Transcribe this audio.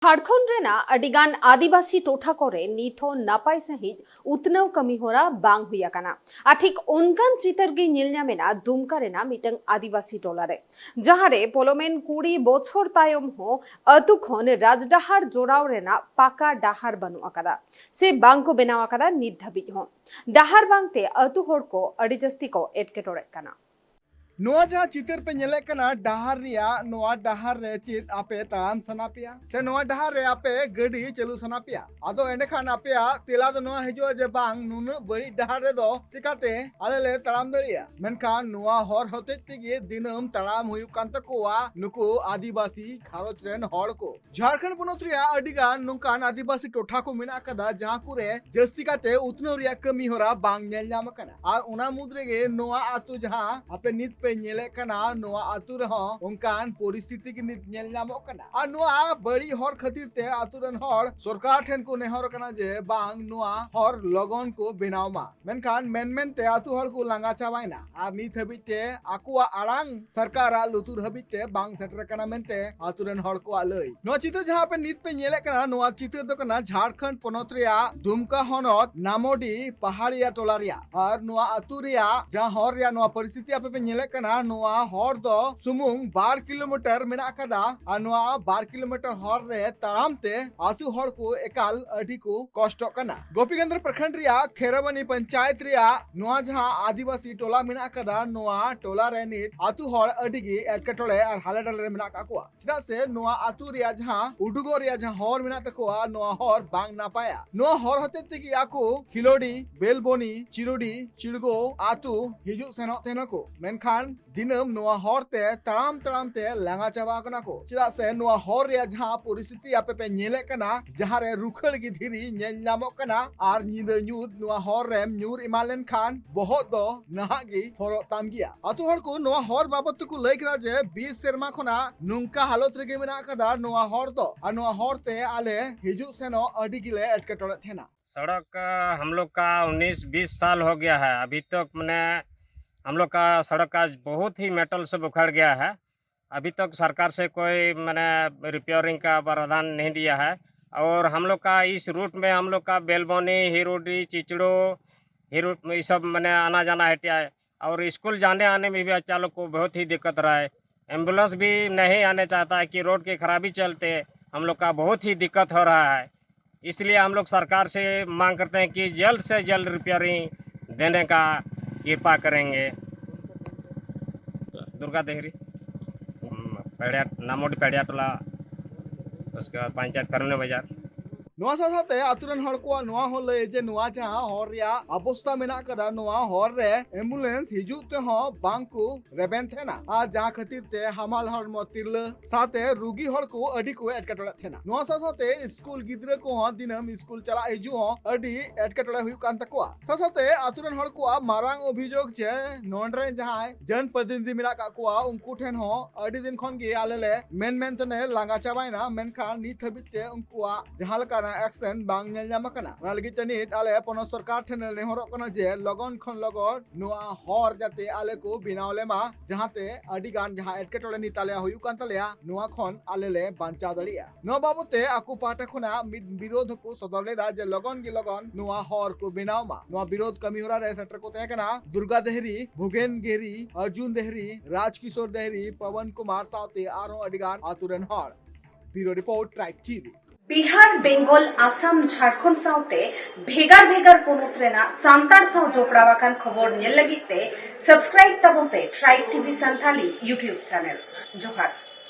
झारखंड रेना अडिगान आदिवासी टोठा करे नीथो नापाय सहित उतनाव कमी होरा बांग हुई आकाना आ ठीक ओनकान चितर गे ᱧᱮᱞ ᱧᱟᱢᱮᱱᱟ दुमका रेना मिटंग आदिवासी टोला रे जहारे पोलोमेन 20 बछर तायम हो अतु खन राजडाहार जोड़ाव रेना पाका डाहार बनु आकादा से बांग को बेनाव आकादा नित धाबी हो डाहार बांगते अतु होड़ को अडी जस्ती को एटकेटोड़े काना नोआ जहाँ चितर पे नेले कना डहार रिया नोआ डहार रे चित आपे ताराम सना पिया से नोआ डहार रे आपे गड़ी चलू सना पिया आदो एंडे खान आपे तेला दो नोआ हिजो जे बांग नुन बड़ी डहार रे दो सिकाते आले ले ताराम दड़िया मेनखान नोआ हर होते तिगे दिनम ताराम हुयु कान तकोआ नुको आदिवासी घारोच रेन हड़ को झारखंड पोनोत रिया अडिगान नुकान आदिवासी टोठा को मेना कदा जहाँ कुरे जस्ती काते उतनो रिया कमी होरा बांग नेल ᱧᱟᱢ कना आर उना मुद्रे गे नोआ आतु जहाँ आपे नित पे नेले कना नोआ आतु रहो उनकान परिस्थिति की नित नेल ᱧᱟᱢ कना आ नोआ बड़ी हर खातिर ते आतु रन हर सरकार ठेन को नेहर कना जे बांग नोआ हर लगन को बेनाव मा मेनखान मेन ते आतु हर को लांगा चाबायना आ नित हबित ते आकुआ आड़ांग सरकार लुतुर हबित ते बांग सेटर कना मेनते आतु रन हर को आलय नोआ चित्र जहां पे नित पे नेले कना नोआ चित्र दो कना झारखंड पोनोत रिया दुमका हनत नामोडी पहाड़िया टोला रिया और नोआ आतु रिया जहां हर रिया नोआ परिस्थिति आपे पे नेले कना नोआ हर दो सुमुंग 12 किलोमीटर मेना कदा आ नोआ 12 किलोमीटर हर रे ताराम ते आतु हर को एकाल अडी को कष्ट कना गोपीगंज प्रखंड रिया खेरबनी पंचायत रिया नोआ जहां आदिवासी टोला मेना कदा नोआ टोला रे नित आतु हर अडी गी एटकेटोले और हालेडल रे मेना काकुआ चिदा से नोआ आतु रिया जहां उडुगो रिया जहां हर मेना तकोआ नोआ हर बांग ना पाया नोआ हर होते तिगी आको खिलोडी बेलबोनी चिरुडी चिड़गो आतु हिजु सेनो तेनो को मेनखान दिनम नोआ हर ते ताराम ते लांगा चाबा कना को चिदा से नोआ हर रे जहां परिस्थिति आपे पे नेले कना जहां रे रुखड़ गी धीरी नेल ᱧᱟᱢᱚᱜ कना आर निद ᱧᱩᱛ नोआ हर रे ᱧᱩᱨ इमालेन खान बहुत दो नहा गी हरो ताम गिया आतु हर को नोआ हर बाबत को लय कदा जे 20 सेरमा खना नुंका हालत रे गे मेना कदा नोआ हर दो आ नोआ हर ते आले हिजु सेनो अडी गिले एटकेटोड़े थेना सड़क हम लोग का 19-20 साल हो गया है। अभी तक मैंने हम लोग का सड़क का बहुत ही मेटल से उखड़ गया है। अभी तक सरकार से कोई मैंने रिपेयरिंग का प्रावधान नहीं दिया है। और हम लोग का इस रूट में हम लोग का बेलबोनी हिरोडी चिचड़ो हिरो ये सब मैंने आना जाना है। और स्कूल जाने आने में भी बच्चा लोग को बहुत ही दिक्कत रहा है। एम्बुलेंस भी नहीं आने चाहता है कि रोड की खराबी चलते हम लोग का बहुत ही दिक्कत हो रहा है। इसलिए हम लोग सरकार से मांग करते हैं कि जल्द से जल्द रिपेयरिंग देने का कृपा करेंगे। दुर्गा देहरी पेड़िया नामोडी पेड़िया टोला उसके बाद पंचायत करने बाजार नोआ साथे आतुरन हर को नोआ हो ले जे नोआ जहां हर रिया अवस्था मेना कदा नोआ हर रे एम्बुलेंस हिजु ते हो बांग को रेबेन थेना आ जहां खातिर ते हमाल हर मतिरल साथे रुगी हर को अडी को एटकेटोड़े थेना नोआ साथे स्कूल गिद्रे को दिनम स्कूल चला हिजु हो अडी एटकेटोड़े हुयु कान तकोआ साथे आतुरन हर को मारांग अभियोग जे नोंडरे जहां जन प्रतिनिधि मेना का को उनको ठेन हो अडी दिन खन गे आलेले मेन तने लांगा चाबायना मेनखान नित हबिते उनको जहां लका एक्शन बांग नेल ᱧᱟᱢ कना ओना लगी तनित आले पनो सरकार ठेन नेहरो कना जे लगन खन लगन नोआ हर जाते आले को बिनावले मा जहाते अडी गान जहां एटकेटोले निताले हुयु कान तालेया नोआ खन आले ले बांचा दड़िया नो बाबते आकु पाटे खना विरोध को सदरले दा जे लगन गी लगन नोआ हर को बिनाव मा नोआ विरोध कमी होरा रे सेटर को ते कना दुर्गा देहरी भुगेन गेरी अर्जुन देहरी राजकिशोर देहरी पवन कुमार साथे आरो अडी गान आतुरन हर bureau report tribe TV Bihar Bengal Assam Jharkhand साउते भेगार भेगार पोनोत रेना सांतार साव जोपड़ावाकान खबर नेल लगिते सब्सक्राइब तबन पे tribe TV Santhali YouTube channel जोहार।